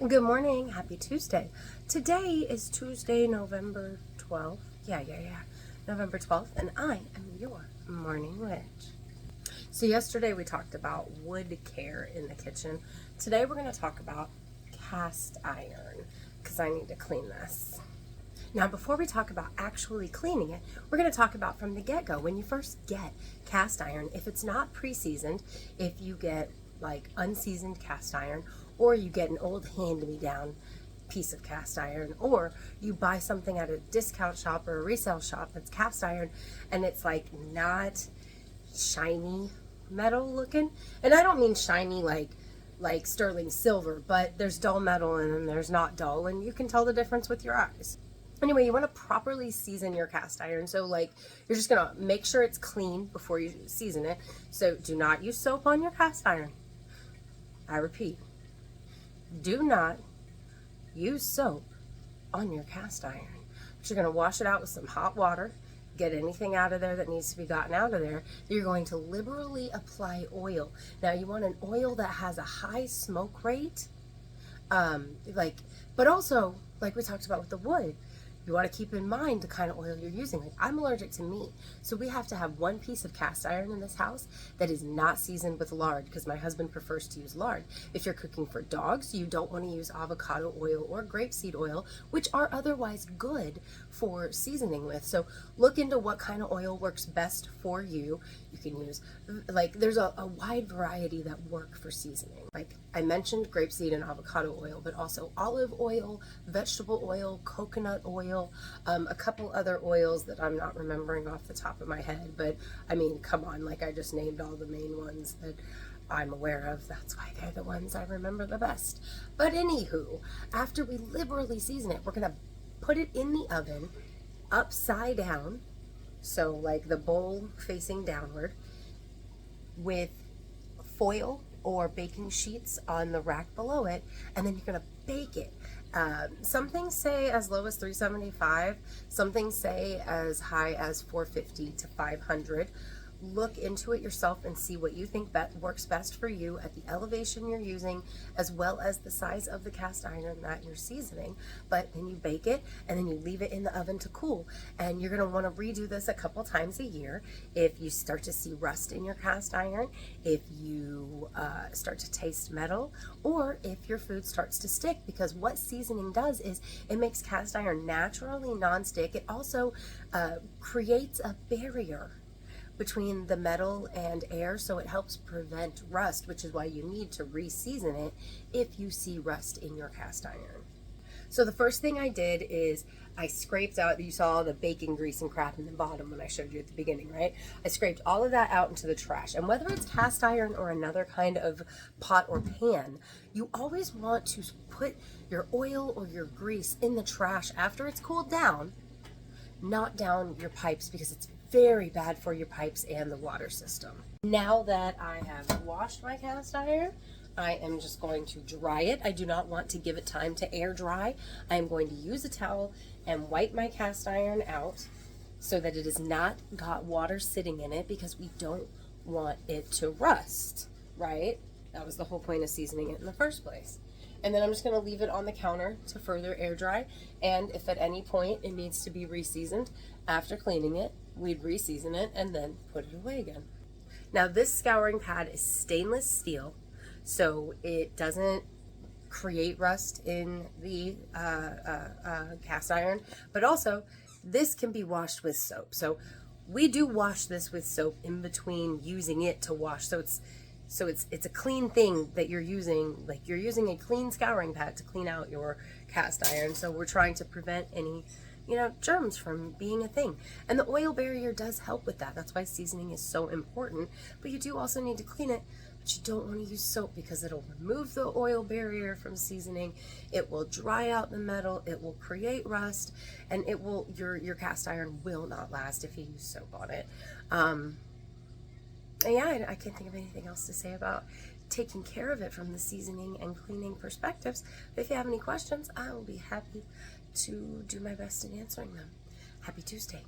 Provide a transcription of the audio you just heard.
Good morning. Happy Tuesday. Today is Tuesday, November 12th. Yeah. November 12th, and I am your morning witch. So yesterday we talked about wood care in the kitchen. Today we're going to talk about cast iron because I need to clean this. Now, before we talk about actually cleaning it, we're going to talk about from the get-go. When you first get cast iron, if it's not pre-seasoned, if you get like unseasoned cast iron, or you get an old hand-me-down piece of cast iron, or you buy something at a discount shop or a resale shop that's cast iron and it's like not shiny metal looking. And I don't mean shiny like sterling silver, but there's dull metal and then there's not dull, and you can tell the difference with your eyes. Anyway, you want to properly season your cast iron. So like you're just going to make sure it's clean before you season it. So do not use soap on your cast iron. I repeat, do not use soap on your cast iron. But you're going to wash it out with some hot water, get anything out of there that needs to be gotten out of there. You're going to liberally apply oil. Now you want an oil that has a high smoke rate, but also, like we talked about with the wood, you want to keep in mind the kind of oil you're using. Like, I'm allergic to meat, so we have to have one piece of cast iron in this house that is not seasoned with lard because my husband prefers to use lard. If you're cooking for dogs, you don't want to use avocado oil or grapeseed oil, which are otherwise good for seasoning with. So look into what kind of oil works best for you. You can use, there's a wide variety that work for seasoning. Like I mentioned grapeseed and avocado oil, but also olive oil, vegetable oil, coconut oil, a couple other oils that I'm not remembering off the top of my head, but I mean, come on, like I just named all the main ones that I'm aware of. That's why they're the ones I remember the best. But anywho, after we liberally season it, we're gonna put it in the oven upside down, so like the bowl facing downward, with foil or baking sheets on the rack below it, and then you're gonna bake it. Some things say as low as 375, some things say as high as 450 to 500. Look into it yourself and see what you think works best for you at the elevation you're using, as well as the size of the cast iron that you're seasoning. But then you bake it and then you leave it in the oven to cool. And you're gonna wanna redo this a couple times a year. If you start to see rust in your cast iron, if you start to taste metal, or if your food starts to stick, because what seasoning does is it makes cast iron naturally nonstick. It also creates a barrier between the metal and air, so it helps prevent rust, which is why you need to re-season it if you see rust in your cast iron. So the first thing I did is I scraped out, you saw the baking grease and crap in the bottom when I showed you at the beginning, right? I scraped all of that out into the trash. And whether it's cast iron or another kind of pot or pan, you always want to put your oil or your grease in the trash after it's cooled down, not down your pipes, because it's very bad for your pipes and the water system. Now that I have washed my cast iron, I am just going to dry it. I do not want to give it time to air dry. I am going to use a towel and wipe my cast iron out so that it has not got water sitting in it, because we don't want it to rust, right? That was the whole point of seasoning it in the first place. And then I'm just going to leave it on the counter to further air dry. And if at any point it needs to be re-seasoned after cleaning it, we'd re-season it and then put it away again. Now this scouring pad is stainless steel, so it doesn't create rust in the cast iron, but also this can be washed with soap. So we do wash this with soap in between using it to wash. So it's a clean thing that you're using, like you're using a clean scouring pad to clean out your cast iron. So we're trying to prevent any, germs from being a thing. And the oil barrier does help with that. That's why seasoning is so important. But you do also need to clean it, but you don't want to use soap because it'll remove the oil barrier from seasoning. It will dry out the metal, it will create rust, and it will, your cast iron will not last if you use soap on it. Yeah, I can't think of anything else to say about taking care of it from the seasoning and cleaning perspectives. But if you have any questions, I will be happy to do my best in answering them. Happy Tuesday.